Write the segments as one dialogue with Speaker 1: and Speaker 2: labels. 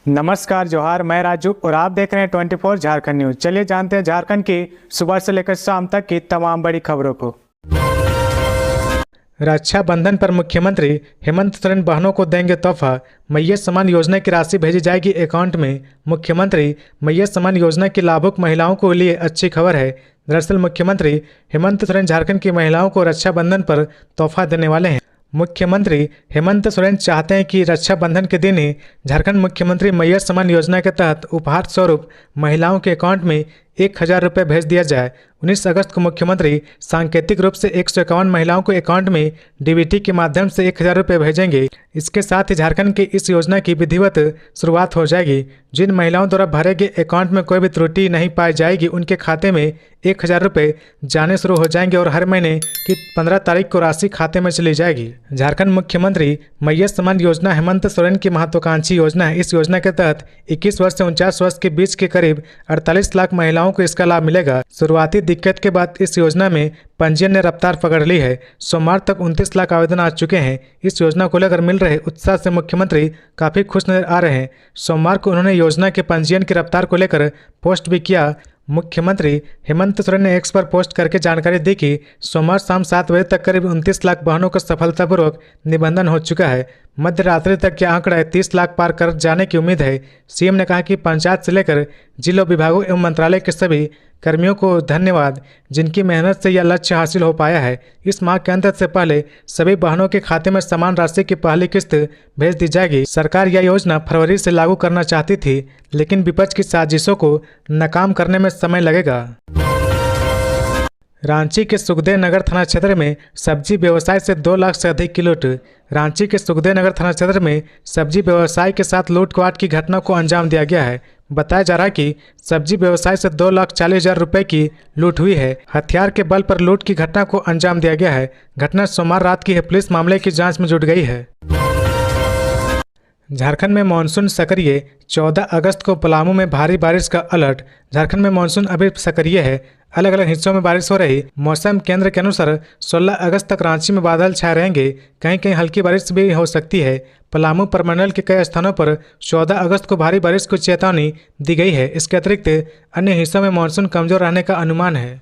Speaker 1: नमस्कार जोहार, मैं राजू और आप देख रहे हैं 24 झारखंड न्यूज। चलिए जानते हैं झारखंड की सुबह से लेकर शाम तक की तमाम बड़ी खबरों को। रक्षाबंधन पर मुख्यमंत्री हेमंत सोरेन बहनों को देंगे तोहफा। मैया सम्मान योजना की राशि भेजी जाएगी अकाउंट में। मुख्यमंत्री मैया सम्मान योजना की लाभुक महिलाओं को लिए अच्छी खबर है। दरअसल मुख्यमंत्री हेमंत सोरेन झारखंड की महिलाओं को रक्षाबंधन पर तोहफा देने वाले हैं। मुख्यमंत्री हेमंत सोरेन चाहते हैं कि रक्षाबंधन के दिन ही झारखंड मुख्यमंत्री मैया सम्मान योजना के तहत उपहार स्वरूप महिलाओं के अकाउंट में 1000 रुपये भेज दिया जाए। 19 अगस्त को मुख्यमंत्री सांकेतिक रूप से 151 महिलाओं को अकाउंट में डीबीटी के माध्यम से 1000 रुपये भेजेंगे। इसके साथ ही झारखंड की इस योजना की विधिवत शुरुआत हो जाएगी। जिन महिलाओं द्वारा भरे गए अकाउंट में कोई भी त्रुटि नहीं पाई जाएगी, उनके खाते में 1000 रुपये जाने शुरू हो जाएंगे और हर महीने की 15 तारीख को राशि खाते में चली जाएगी। झारखंड मुख्यमंत्री मैया सम्मान योजना हेमंत सोरेन की महत्वाकांक्षी योजना है। इस योजना के तहत 21 वर्ष से 49 वर्ष के बीच के करीब 48 लाख महिलाओं को इसका लाभ मिलेगा। शुरुआती दिक्कत के बाद इस योजना में पंजीयन ने रफ्तार पकड़ ली है। सोमवार तक 29 लाख आवेदन आ चुके हैं। इस योजना को लेकर मिल रहे उत्साह से मुख्यमंत्री काफी खुश नजर आ रहे हैं। सोमवार को उन्होंने योजना के पंजीयन की रफ्तार को लेकर पोस्ट भी किया। मुख्यमंत्री हेमंत सोरेन ने एक्स पर पोस्ट करके जानकारी दी कि सोमवार शाम 7 बजे तक करीब 29 लाख बहनों का सफलतापूर्वक निबंधन हो चुका है। मध्य रात्रि तक यह आंकड़ा 30 लाख पार कर जाने की उम्मीद है। सीएम ने कहा कि पंचायत से लेकर जिलों, विभागों एवं मंत्रालय के सभी कर्मियों को धन्यवाद, जिनकी मेहनत से यह लक्ष्य हासिल हो पाया है। इस माह के अंत से पहले सभी बहनों के खाते में समान राशि की पहली किस्त भेज दी जाएगी। सरकार यह योजना फरवरी से लागू करना चाहती थी, लेकिन विपक्ष की साजिशों को नाकाम करने में समय लगेगा। रांची के सुखदेव नगर थाना क्षेत्र में सब्जी व्यवसाय से 2 लाख से अधिक की लूट। रांची के सुखदेव नगर थाना क्षेत्र में सब्जी व्यवसाय के साथ लूटपाट की घटना को अंजाम दिया गया है। बताया जा रहा है कि सब्जी व्यवसाय से 2,40,000 रुपये की लूट हुई है। हथियार के बल पर लूट की घटना को अंजाम दिया गया है। घटना सोमवार रात की है। पुलिस मामले की जांच में जुट गई है। झारखंड में मानसून सक्रिय। 14 अगस्त को पलामू में भारी बारिश का अलर्ट। झारखंड में मानसून अभी सक्रिय है। अलग अलग हिस्सों में बारिश हो रही। मौसम केंद्र के अनुसार 16 अगस्त तक रांची में बादल छाए रहेंगे। कहीं कहीं हल्की बारिश भी हो सकती है। पलामू प्रमंडल के कई स्थानों पर 14 अगस्त को भारी बारिश की चेतावनी दी गई है। इसके अतिरिक्त अन्य हिस्सों में मानसून कमजोर रहने का अनुमान है।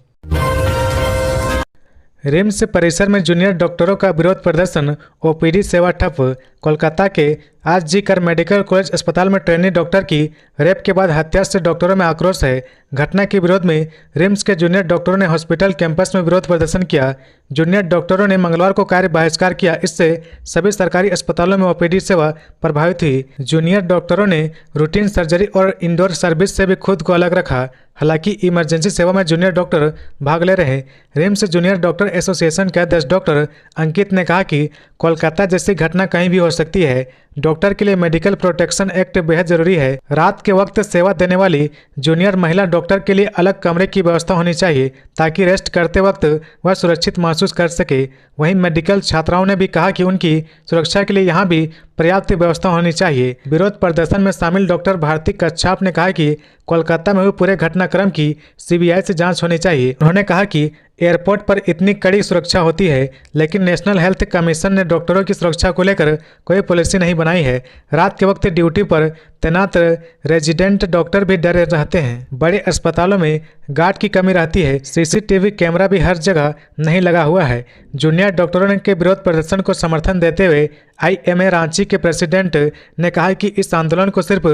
Speaker 1: रिम्स परिसर में जूनियर डॉक्टरों का विरोध प्रदर्शन। ओपीडी सेवा ठप। कोलकाता के आरजी कर मेडिकल कॉलेज अस्पताल में ट्रेनी डॉक्टर की रेप के बाद हत्या से डॉक्टरों में आक्रोश है। घटना के विरोध में रिम्स के जूनियर डॉक्टरों ने हॉस्पिटल कैंपस में विरोध प्रदर्शन किया। जूनियर डॉक्टरों ने मंगलवार को कार्य बहिष्कार किया। इससे सभी सरकारी अस्पतालों में ओपीडी सेवा प्रभावित हुई। जूनियर डॉक्टरों ने रूटीन सर्जरी और इंडोर सर्विस से भी खुद को अलग रखा। हालांकि इमरजेंसी सेवा में जूनियर डॉक्टर भाग ले रहे। रिम्स जूनियर डॉक्टर एसोसिएशन के अध्यक्ष डॉक्टर अंकित ने कहा कि कोलकाता जैसी घटना कहीं भी हो सकती है। डॉक्टर के लिए मेडिकल प्रोटेक्शन एक्ट बेहद जरूरी है। रात के वक्त सेवा देने वाली जूनियर महिला डॉक्टर के लिए अलग कमरे की व्यवस्था होनी चाहिए, ताकि रेस्ट करते वक्त वह सुरक्षित महसूस कर सके। वहीं मेडिकल छात्राओं ने भी कहा कि उनकी सुरक्षा के लिए यहाँ भी पर्याप्त व्यवस्था होनी चाहिए। विरोध प्रदर्शन में शामिल डॉक्टर भारती कच्छाप ने कहा कि कोलकाता में हुए पूरे घटनाक्रम की सीबीआई से जांच होनी चाहिए। उन्होंने कहा कि एयरपोर्ट पर इतनी कड़ी सुरक्षा होती है, लेकिन नेशनल हेल्थ कमीशन ने डॉक्टरों की सुरक्षा को लेकर कोई पॉलिसी नहीं बनाई है। रात के वक्त ड्यूटी पर तैनात रेजिडेंट डॉक्टर भी डरे रहते हैं। बड़े अस्पतालों में गार्ड की कमी रहती है। सीसीटीवी कैमरा भी हर जगह नहीं लगा हुआ है। जूनियर डॉक्टरों के विरोध प्रदर्शन को समर्थन देते हुए आईएमए रांची के प्रेसिडेंट ने कहा कि इस आंदोलन को सिर्फ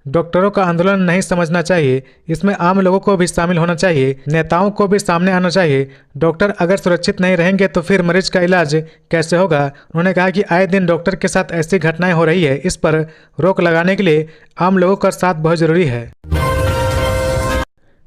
Speaker 1: डॉक्टरों का आंदोलन नहीं समझना चाहिए, इसमें आम लोगों को भी शामिल होना चाहिए। नेताओं को भी सामने आना चाहिए। डॉक्टर अगर सुरक्षित नहीं रहेंगे तो फिर मरीज का इलाज कैसे होगा। उन्होंने कहा कि आए दिन डॉक्टर के साथ ऐसी घटनाएं हो रही है। इस पर रोक लगाने के लिए आम लोगों का साथ बहुत जरूरी है।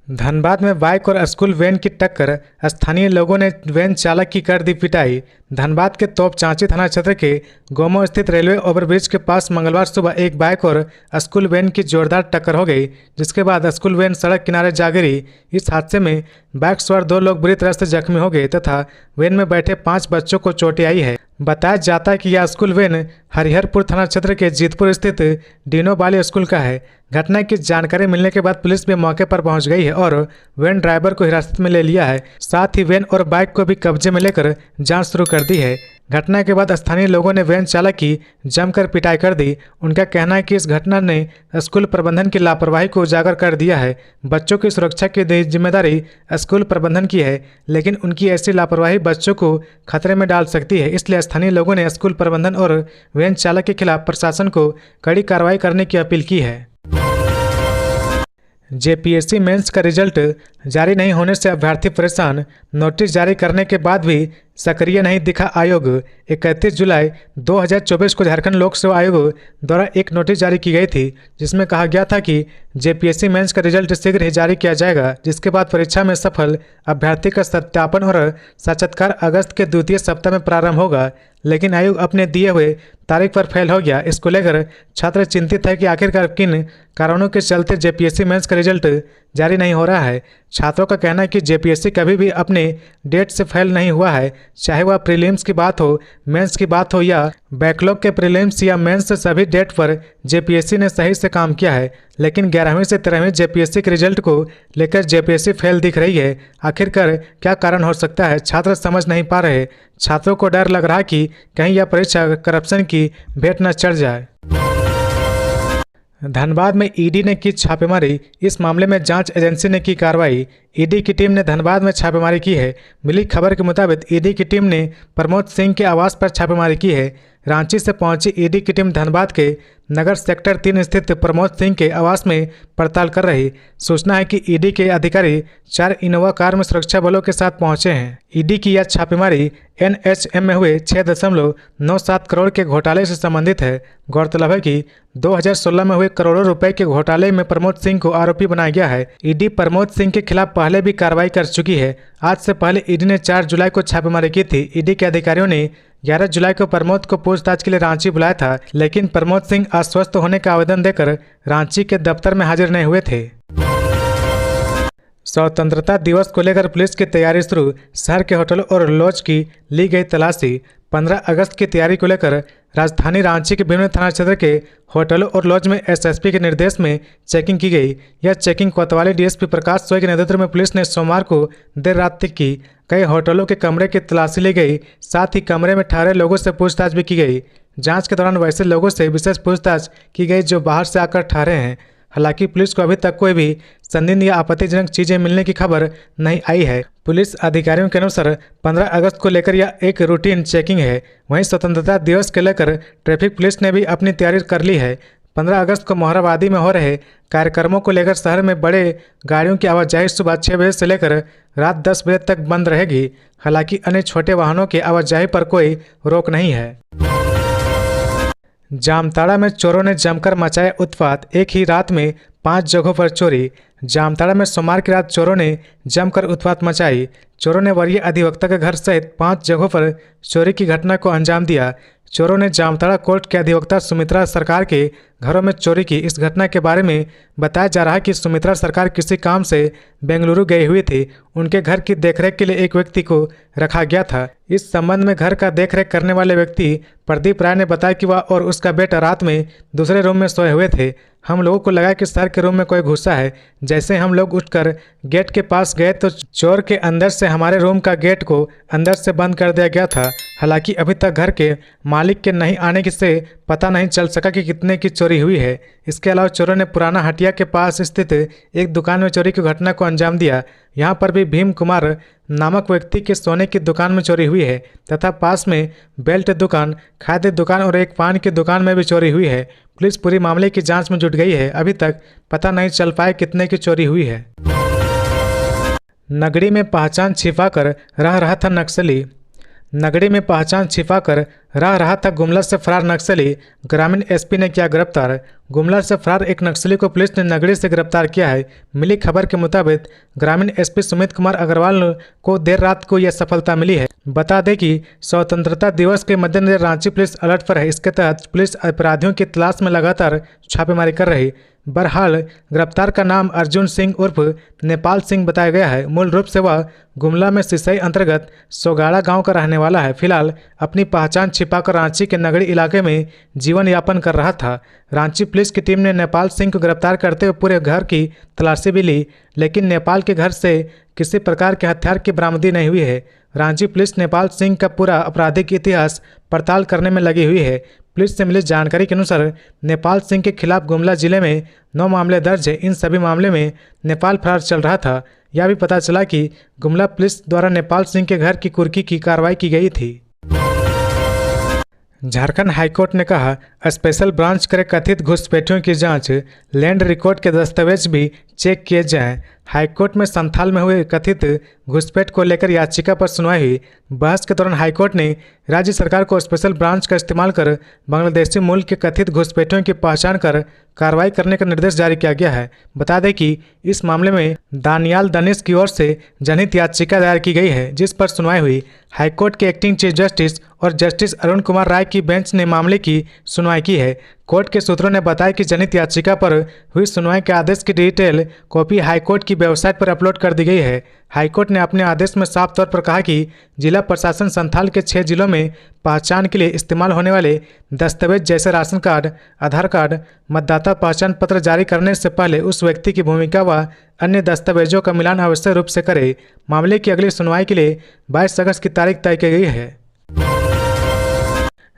Speaker 1: धनबाद में बाइक और स्कूल वैन की टक्कर। स्थानीय लोगों ने वैन चालक की कर दी पिटाई। धनबाद के तोपचांची थाना क्षेत्र के गोमो स्थित रेलवे ओवरब्रिज के पास मंगलवार सुबह एक बाइक और स्कूल वैन की जोरदार टक्कर हो गई, जिसके बाद स्कूल वैन सड़क किनारे जा गिरी। इस हादसे में बाइक सवार 2 लोग बुरी तरह से जख्मी हो गए तथा वैन में बैठे 5 बच्चों को चोटें आई है। बताया जाता है कि यह स्कूल वैन हरिहरपुर थाना क्षेत्र के जीतपुर स्थित डीनो बाली स्कूल का है। घटना की जानकारी मिलने के बाद पुलिस भी मौके पर पहुंच गई है और वैन ड्राइवर को हिरासत में ले लिया है। साथ ही वैन और बाइक को भी कब्जे में लेकर जांच शुरू कर दी है। घटना के बाद स्थानीय लोगों ने वैन चालक की जमकर पिटाई कर दी। उनका कहना है कि इस घटना ने स्कूल प्रबंधन की लापरवाही को उजागर कर दिया है। बच्चों की सुरक्षा की जिम्मेदारी स्कूल प्रबंधन की है, लेकिन उनकी ऐसी लापरवाही बच्चों को खतरे में डाल सकती है। इसलिए स्थानीय लोगों ने स्कूल प्रबंधन और वैन चालक के खिलाफ प्रशासन को कड़ी कार्रवाई करने की अपील की है। जेपीएससी मेंस का रिजल्ट जारी नहीं होने से अभ्यर्थी परेशान। नोटिस जारी करने के बाद भी सक्रिय नहीं दिखा आयोग। 31 जुलाई 2024 को झारखंड लोक सेवा आयोग द्वारा एक नोटिस जारी की गई थी, जिसमें कहा गया था कि जेपीएससी मेंस का रिजल्ट शीघ्र ही जारी किया जाएगा, जिसके बाद परीक्षा में सफल अभ्यर्थी का सत्यापन और साक्षात्कार अगस्त के द्वितीय सप्ताह में प्रारंभ होगा। लेकिन आयोग अपने दिए हुए तारीख पर फेल हो गया। इसको लेकर छात्र चिंतित है कि आखिरकार किन कारणों के चलते जेपीएससी मेंस का रिजल्ट जारी नहीं हो रहा है। छात्रों का कहना है कि जेपीएससी कभी भी अपने डेट से फेल नहीं हुआ है, चाहे वह प्रीलिम्स की बात हो, मेंस की बात हो या बैकलॉग के प्रीलिम्स या मेंस, सभी डेट पर जेपीएससी ने सही से काम किया है। लेकिन 11वीं से 13वीं जेपीएससी के रिजल्ट को लेकर जेपीएससी फेल दिख रही है। आखिरकार क्या कारण हो सकता है, छात्र समझ नहीं पा रहे। छात्रों को डर लग रहा है कि कहीं यह परीक्षा करप्शन की भेंट न चढ़ जाए। धनबाद में ईडी ने की छापेमारी। इस मामले में जांच एजेंसी ने की कार्रवाई। ईडी की टीम ने धनबाद में छापेमारी की है। मिली खबर के मुताबिक ईडी की टीम ने प्रमोद सिंह के आवास पर छापेमारी की है। रांची से पहुंची ईडी की टीम धनबाद के नगर सेक्टर 3 स्थित प्रमोद सिंह के आवास में पड़ताल कर रही। सूचना है कि ईडी के अधिकारी 4 इनोवा कार में सुरक्षा बलों के साथ पहुंचे हैं। ईडी की यह छापेमारी एनएचएम में हुए 6.97 करोड़ के घोटाले से संबंधित है। गौरतलब है कि 2016 में हुए करोड़ों रुपए के घोटाले में प्रमोद सिंह को आरोपी बनाया गया है। ईडी प्रमोद सिंह के खिलाफ पहले भी कार्रवाई कर चुकी है। आज से पहले ईडी ने 4 जुलाई को छापेमारी की थी। ईडी के अधिकारियों ने 11 जुलाई को प्रमोद को पूछताछ के लिए रांची बुलाया था, लेकिन प्रमोद सिंह अस्वस्थ होने का आवेदन देकर रांची के दफ्तर में हाजिर नहीं हुए थे। स्वतंत्रता दिवस को लेकर पुलिस की तैयारी शुरू। शहर के होटलों और लॉज की ली गई तलाशी। 15 अगस्त की तैयारी को लेकर राजधानी रांची के विभिन्न थाना क्षेत्र के होटलों और लॉज में एसएसपी के निर्देश में चेकिंग की गई। यह चेकिंग कोतवाली डीएसपी प्रकाश सोय के नेतृत्व में पुलिस ने सोमवार को देर रात तक की। कई होटलों के कमरे की तलाशी ली गई, साथ ही कमरे में ठहरे लोगों से पूछताछ भी की गई। जांच के दौरान वैसे लोगों से विशेष पूछताछ की गई जो बाहर से आकर ठहरे हैं। हालांकि पुलिस को अभी तक कोई भी संदिग्ध या आपत्तिजनक चीजें मिलने की खबर नहीं आई है। पुलिस अधिकारियों के अनुसार 15 अगस्त को लेकर यह एक रूटीन चेकिंग है। वहीं स्वतंत्रता दिवस के लेकर ट्रैफिक पुलिस ने भी अपनी तैयारी कर ली है। 15 अगस्त को मोहराबादी में हो रहे कार्यक्रमों को लेकर शहर में बड़े गाड़ियों की आवाजाही सुबह 6 बजे से लेकर रात 10 बजे तक बंद रहेगी। हालांकि अन्य छोटे वाहनों की आवाजाही पर कोई रोक नहीं है। जामताड़ा में चोरों ने जमकर मचाया उत्पात। एक ही रात में 5 जगहों पर चोरी। जामताड़ा में सोमवार की रात चोरों ने जमकर उत्पात मचाई। चोरों ने वरीय अधिवक्ता के घर सहित 5 जगहों पर चोरी की घटना को अंजाम दिया। चोरों ने जामताड़ा कोर्ट के अधिवक्ता सुमित्रा सरकार के घरों में चोरी की। इस घटना के बारे में बताया जा रहा है कि सुमित्रा सरकार किसी काम से बेंगलुरु गई हुई थी। उनके घर की देखरेख के लिए एक व्यक्ति को रखा गया था। इस संबंध में घर का देखरेख करने वाले व्यक्ति प्रदीप राय ने बताया कि वह और उसका बेटा रात में दूसरे रूम में सोए हुए थे। हम लोगों को लगा कि सर के रूम में कोई घुसा है। जैसे हम लोग उठकर गेट के पास गए तो चोर के अंदर से हमारे रूम का गेट को अंदर से बंद कर दिया गया था। हालांकि अभी तक घर के मालिक के नहीं आने से पता नहीं चल सका कि कितने की चोरी हुई है। इसके अलावा चोरों ने पुराना हटिया के पास स्थित एक दुकान में चोरी की घटना को अंजाम दिया। यहाँ पर भी भीम कुमार नामक व्यक्ति के सोने की दुकान में चोरी हुई है तथा पास में बेल्ट दुकान, खाद्य दुकान और एक पान की दुकान में भी चोरी हुई है। पुलिस पूरी मामले की जांच में जुट गई है। अभी तक पता नहीं चल पाए कितने की चोरी हुई है। नगड़ी में पहचान छिपाकर रह रहा था नक्सली। नगड़ी में पहचान छिपाकर रह रहा था गुमला से फरार नक्सली। ग्रामीण एसपी ने किया गिरफ्तार। गुमला से फरार एक नक्सली को पुलिस ने नगड़ी से गिरफ्तार किया है। मिली खबर के मुताबिक ग्रामीण एसपी सुमित कुमार अग्रवाल को देर रात को यह सफलता मिली है। बता दें कि स्वतंत्रता दिवस के मद्देनजर रांची पुलिस अलर्ट पर है। इसके तहत पुलिस अपराधियों की तलाश में लगातार छापेमारी कर रही। बहरहाल गिरफ्तार का नाम अर्जुन सिंह उर्फ नेपाल सिंह बताया गया है। मूल रूप से वह गुमला में सिसई अंतर्गत सोगाड़ा गांव का रहने वाला है। फिलहाल अपनी पहचान छिपाकर रांची के नगरी इलाके में जीवन यापन कर रहा था। रांची पुलिस की टीम ने नेपाल सिंह को गिरफ्तार करते हुए पूरे घर की तलाशी भी ली, लेकिन नेपाल के घर से किसी प्रकार के हथियार की बरामदगी नहीं हुई है। रांची पुलिस नेपाल सिंह का पूरा आपराधिक इतिहास पड़ताल करने में लगी हुई है। पुलिस से मिली जानकारी के अनुसार नेपाल सिंह के खिलाफ गुमला जिले में 9 मामले दर्ज है। इन सभी मामले में नेपाल फरार चल रहा था। यह भी पता चला कि गुमला पुलिस द्वारा नेपाल सिंह के घर की कुर्की की कार्रवाई की गई थी। झारखंड हाईकोर्ट ने कहा, स्पेशल ब्रांच करे कथित घुसपैठियों की जांच, लैंड रिकॉर्ड के दस्तावेज भी चेक किए जाएं। हाईकोर्ट में संथाल में हुए कथित घुसपैठ को लेकर याचिका पर सुनवाई हुई। बहस के दौरान हाईकोर्ट ने राज्य सरकार को स्पेशल ब्रांच का इस्तेमाल कर बांग्लादेशी मूल के कथित घुसपैठियों की पहचान कर कार्रवाई करने का निर्देश जारी किया गया है। बता दें कि इस मामले में दानियाल दनिश की ओर से जनहित याचिका दायर की गई है, जिस पर सुनवाई हुई। हाईकोर्ट के एक्टिंग चीफ जस्टिस और जस्टिस अरुण कुमार राय की बेंच ने मामले की सुनवाई की है। कोर्ट के सूत्रों ने बताया कि जनहित याचिका पर हुई सुनवाई के आदेश की डिटेल कॉपी हाईकोर्ट की वेबसाइट पर अपलोड कर दी गई है। हाईकोर्ट ने अपने आदेश में साफ तौर पर कहा कि जिला प्रशासन संथाल के 6 जिलों में पहचान के लिए इस्तेमाल होने वाले दस्तावेज जैसे राशन कार्ड, आधार कार्ड, मतदाता पहचान पत्र जारी करने से पहले उस व्यक्ति की भूमिका व अन्य दस्तावेजों का मिलान आवश्यक रूप से करे। मामले की अगली सुनवाई के लिए 22 अगस्त की तारीख तय की गई है।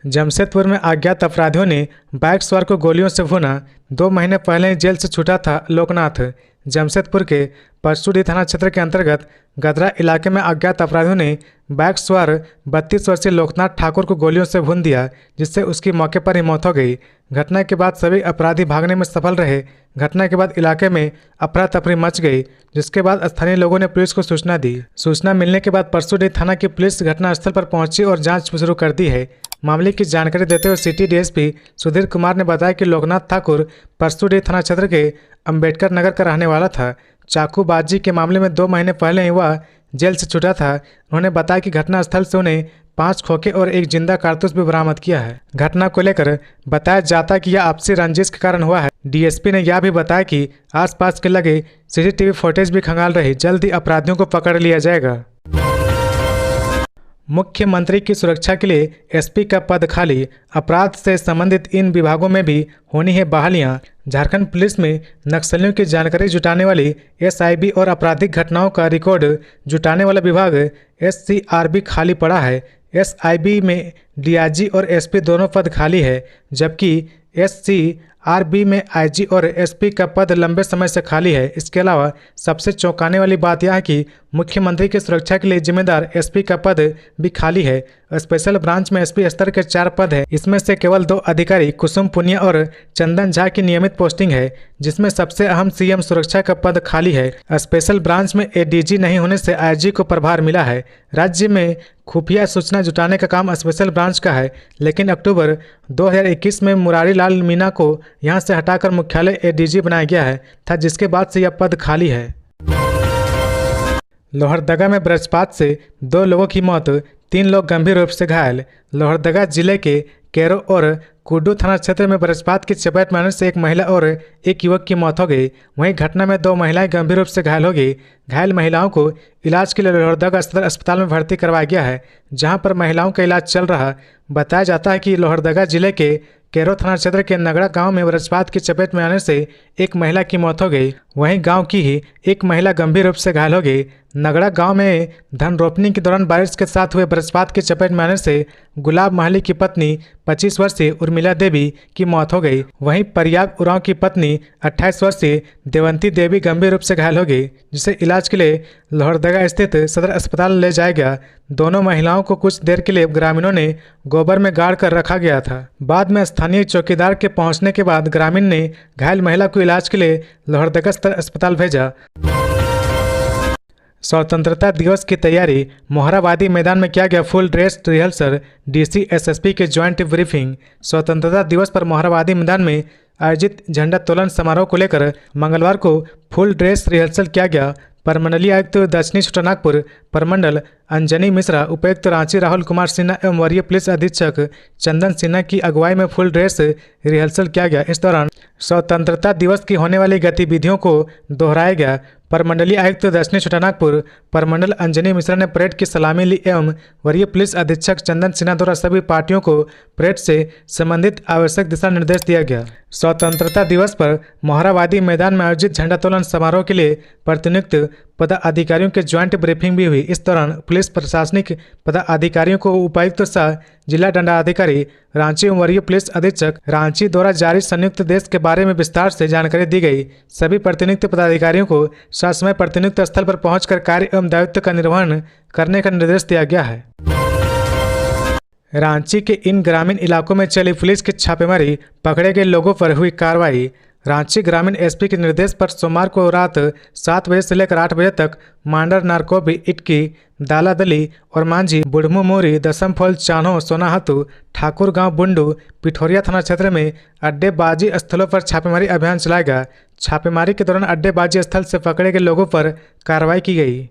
Speaker 1: जमशेदपुर में अज्ञात अपराधियों ने बाइक सवार को गोलियों से भूना। 2 महीने पहले ही जेल से छूटा था लोकनाथ। जमशेदपुर के परसुडी थाना क्षेत्र के अंतर्गत गदरा इलाके में अज्ञात अपराधियों ने बाइक सवार 32 वर्षीय लोकनाथ ठाकुर को गोलियों से भून दिया, जिससे उसकी मौके पर ही मौत हो गई। घटना के बाद सभी अपराधी भागने में सफल रहे। घटना के बाद इलाके में अफरा तफरी मच गई, जिसके बाद स्थानीय लोगों ने पुलिस को सूचना दी। सूचना मिलने के बाद परसुडी थाना की पुलिस घटनास्थल पर पहुंची और जांच शुरू कर दी है। मामले की जानकारी देते हुए सिटी डीएसपी सुधीर कुमार ने बताया कि लोकनाथ ठाकुर परसुडी थाना क्षेत्र के अंबेडकर नगर का रहने वाला था। चाकूबाजी के मामले में 2 महीने पहले ही वह जेल से छूटा था। उन्होंने बताया कि घटनास्थल से उन्हें 5 खोखे और 1 जिंदा कारतूस भी बरामद किया है। घटना को लेकर बताया जाता है कि यह आपसी रंजिश के कारण हुआ है। डीएसपी ने यह भी बताया कि आसपास के लगे सीसीटीवी फुटेज भी खंगाल रही, जल्द ही अपराधियों को पकड़ लिया जाएगा। मुख्यमंत्री की सुरक्षा के लिए एसपी का पद खाली, अपराध से संबंधित इन विभागों में भी होनी है बहालियां। झारखंड पुलिस में नक्सलियों की जानकारी जुटाने वाली एसआईबी और आपराधिक घटनाओं का रिकॉर्ड जुटाने वाला विभाग एससीआरबी खाली पड़ा है। एसआईबी में डीआईजी और एसपी दोनों पद खाली है, जबकि एससीआरबी में आईजी और एसपी का पद लंबे समय से खाली है। इसके अलावा सबसे चौंकाने वाली बात यह है कि मुख्यमंत्री की सुरक्षा के लिए जिम्मेदार एसपी का पद भी खाली है। स्पेशल ब्रांच में एसपी स्तर के 4 पद हैं। इसमें से केवल 2 अधिकारी कुसुम पुनिया और चंदन झा की नियमित पोस्टिंग है, जिसमें सबसे अहम सीएम सुरक्षा का पद खाली है। स्पेशल ब्रांच में एडीजी नहीं होने से आईजी को प्रभार मिला है। राज्य में खुफिया सूचना जुटाने का काम स्पेशल ब्रांच का है, लेकिन अक्टूबर 2021 में मुरारी लाल मीणा को यहां से हटाकर मुख्यालय एडीजी बनाया गया है था, जिसके बाद से यह पद खाली है। लोहरदगा में वज्रपात से 2 लोगों की मौत, 3 लोग गंभीर रूप से घायल। लोहरदगा जिले के केरो और कुड्डू थाना क्षेत्र में वज्रपात की चपेट में आने से एक महिला और एक युवक की मौत हो गई। वहीं घटना में 2 महिलाएं गंभीर रूप से घायल हो गई। घायल महिलाओं को इलाज के लिए लोहरदगा सदर अस्पताल में भर्ती करवाया गया है, जहां पर महिलाओं का इलाज चल रहा। बताया जाता है कि लोहरदगा जिले के केरो थाना क्षेत्र के नगड़ा गांव में वज्रपात की चपेट में आने से एक महिला की मौत हो गई। वहीं गांव की ही एक महिला गंभीर रूप से घायल हो गई। नगड़ा गांव में धन रोपनी के दौरान बारिश के साथ हुए वज्रपात की चपेट में आने से गुलाब महली की पत्नी 25 वर्षीय उर्मिला देवी की मौत हो गई। वहीं परियाग उरांव की पत्नी 28 वर्षीय देवंती देवी गंभीर रूप से घायल हो गई, जिसे इलाज के लिए लोहरदगा स्थित सदर अस्पताल ले जाया गया। दोनों महिलाओं को कुछ देर के लिए ग्रामीणों ने गोबर में गाड़ कर रखा गया था। बाद में स्थानीय चौकीदार के पहुंचने के बाद ग्रामीण ने घायल महिला को इलाज के लिए लोहरदगा सदर अस्पताल भेजा। स्वतंत्रता दिवस की तैयारी, मोहराबादी मैदान में किया गया full dress rehearsal, DC SSP के ज्वाइंट ब्रीफिंग। स्वतंत्रता दिवस पर मोहराबादी मैदान में आयोजित झंडा तोलन समारोह को लेकर मंगलवार को फुल ड्रेस रिहर्सल किया गया। परमंडलीय आयुक्त दक्षिणी छोटानागपुर प्रमंडल अंजनी मिश्रा, उपायुक्त रांची राहुल कुमार सिन्हा एवं वरीय पुलिस अधीक्षक चंदन सिन्हा की अगुवाई में फुल ड्रेस रिहर्सल किया गया। इस दौरान स्वतंत्रता दिवस की होने वाली गतिविधियों को दोहराया गया। परमंडलीय आयुक्त दर्शनी छोटानागपुर परमंडल अंजनी मिश्रा ने परेड की सलामी ली एवं वरीय पुलिस अधीक्षक चंदन सिन्हा द्वारा सभी पार्टियों को परेड से संबंधित आवश्यक दिशा निर्देश दिया गया। स्वतंत्रता दिवस पर मोहराबादी मैदान में आयोजित झंडोत्तोलन समारोह के लिए प्रतिनियुक्त पदाधिकारियों की ज्वाइंट ब्रीफिंग भी हुई। इस दौरान पुलिस प्रशासनिक पदाधिकारियों को उपायुक्त सह जिला दंडाधिकारी रांची एवं वरीय पुलिस अधीक्षक रांची द्वारा जारी संयुक्त आदेश के बारे में विस्तार से जानकारी दी गई। सभी प्रतिनियुक्त पदाधिकारियों को ससमय प्रतिनियुक्त स्थल पर पहुंचकर कार्य एवं दायित्व का निर्वहन करने का निर्देश दिया गया है। रांची के इन ग्रामीण इलाकों में चली पुलिस की छापेमारी, पकड़े गए लोगों पर हुई कार्रवाई। रांची ग्रामीण एसपी के निर्देश पर सोमवार को रात 7 बजे से लेकर 8 बजे तक मांडर, नारकोबी, इटकी, दालादली और मांझी, बुढ़मू मोरी, दसमफल, चान्हो, सोनाहतु, ठाकुर गांव, बुंडू, पिठोरिया थाना क्षेत्र में अड्डेबाजी स्थलों पर छापेमारी अभियान चलाया गया। छापेमारी के दौरान अड्डेबाजी स्थल से पकड़े गए लोगों पर कार्रवाई की गई।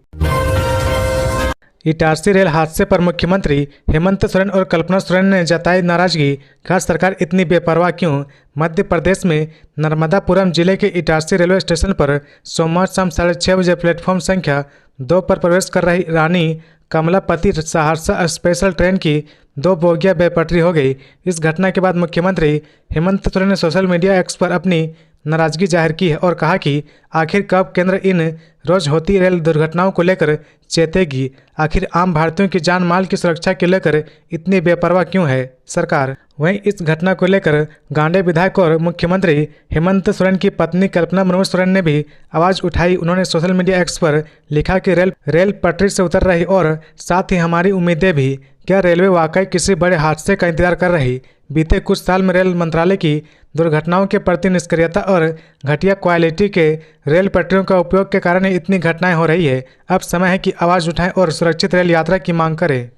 Speaker 1: इटारसी रेल हादसे पर मुख्यमंत्री हेमंत सोरेन और कल्पना सोरेन ने जताई नाराजगी। कहा, सरकार इतनी बेपरवाह क्यों। मध्य प्रदेश में नर्मदापुरम जिले के इटारसी रेलवे स्टेशन पर सोमवार शाम 6:30 बजे प्लेटफॉर्म संख्या 2 पर प्रवेश कर रही रानी कमलापति सहरसा स्पेशल ट्रेन की 2 बोगियां बेपटरी हो गई। इस घटना के बाद मुख्यमंत्री हेमंत सोरेन ने सोशल मीडिया एक्स पर अपनी नाराजगी जाहिर की है और कहा कि आखिर कब केंद्र इन रोज होती रेल दुर्घटनाओं को लेकर चेतेगी। आखिर आम भारतीयों की जान माल की सुरक्षा को लेकर इतनी बेपरवाह क्यों है सरकार। वहीं इस घटना को लेकर गांडे विधायक और मुख्यमंत्री हेमंत सोरेन की पत्नी कल्पना मनोज सोरेन ने भी आवाज उठाई। उन्होंने सोशल मीडिया एक्स पर लिखा कि रेल पटरी से उतर रही और साथ ही हमारी उम्मीदें भी। क्या रेलवे वाकई किसी बड़े हादसे का इंतजार कर रही। बीते कुछ साल में रेल मंत्रालय की दुर्घटनाओं के प्रति निष्क्रियता और घटिया क्वालिटी के रेल पटरियों का उपयोग के कारण ही इतनी घटनाएं हो रही है। अब समय है कि आवाज उठाएं और सुरक्षित रेल यात्रा की मांग करें।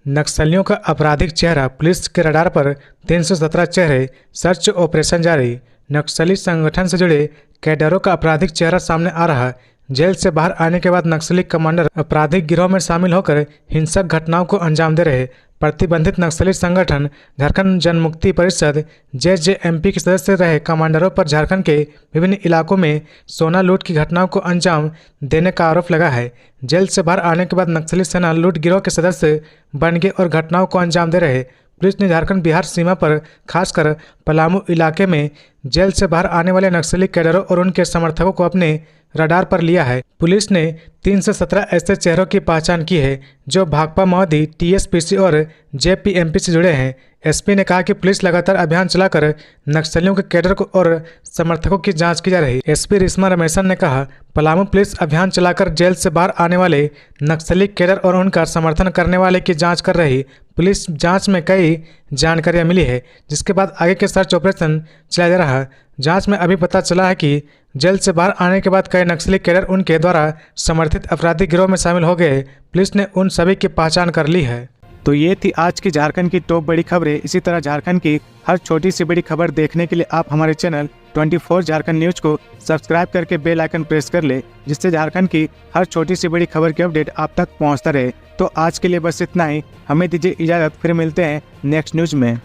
Speaker 1: नक्सलियों का आपराधिक चेहरा, पुलिस के रडार पर 317 चेहरे, सर्च ऑपरेशन जारी। नक्सली संगठन से जुड़े कैडरों का आपराधिक चेहरा सामने आ रहा। जेल से बाहर आने के बाद नक्सली कमांडर आपराधिक गिरोह में शामिल होकर हिंसक घटनाओं को अंजाम दे रहे। प्रतिबंधित नक्सली संगठन झारखंड जनमुक्ति परिषद JJMP के सदस्य रहे कमांडरों पर झारखंड के विभिन्न इलाकों में सोना लूट की घटनाओं को अंजाम देने का आरोप लगा है। जेल से बाहर आने के बाद नक्सली सेना लूट गिरोह के सदस्य बन गए और घटनाओं को अंजाम दे रहे। पुलिस ने झारखंड बिहार सीमा पर खासकर पलामू इलाके में जेल से बाहर आने वाले नक्सली कैडरों और उनके समर्थकों को अपने रडार पर लिया है। पुलिस ने 317 ऐसे चेहरों की पहचान की है जो भाकपा माओवादी, TSPC और JPMP से जुड़े हैं। SP ने कहा कि पुलिस लगातार अभियान चलाकर नक्सलियों के कैडर को और समर्थकों की जांच की जा रही। SP रिश्मा रमेशन ने कहा, पलामू पुलिस अभियान चलाकर जेल से बाहर आने वाले नक्सली कैडर और उनका समर्थन करने वाले की जांच कर रही। पुलिस जांच में कई जानकारियां मिली है जिसके बाद आगे के सर्च ऑपरेशन चलाया जा रहा। जांच में अभी पता चला है कि जेल से बाहर आने के बाद कई नक्सली कैडर उनके द्वारा समर्थित आपराधिक गिरोह में शामिल हो गए। पुलिस ने उन सभी की पहचान कर ली है। तो ये थी आज की झारखंड की टॉप बड़ी खबरें। इसी तरह झारखंड की हर छोटी सी बड़ी खबर देखने के लिए आप हमारे चैनल 24 झारखंड न्यूज को सब्सक्राइब करके बेल आइकन प्रेस कर ले, जिससे झारखंड की हर छोटी सी बड़ी खबर की अपडेट आप तक पहुंचता रहे। तो आज के लिए बस इतना ही। हमें दीजिए इजाजत, फिर मिलते हैं नेक्स्ट न्यूज में।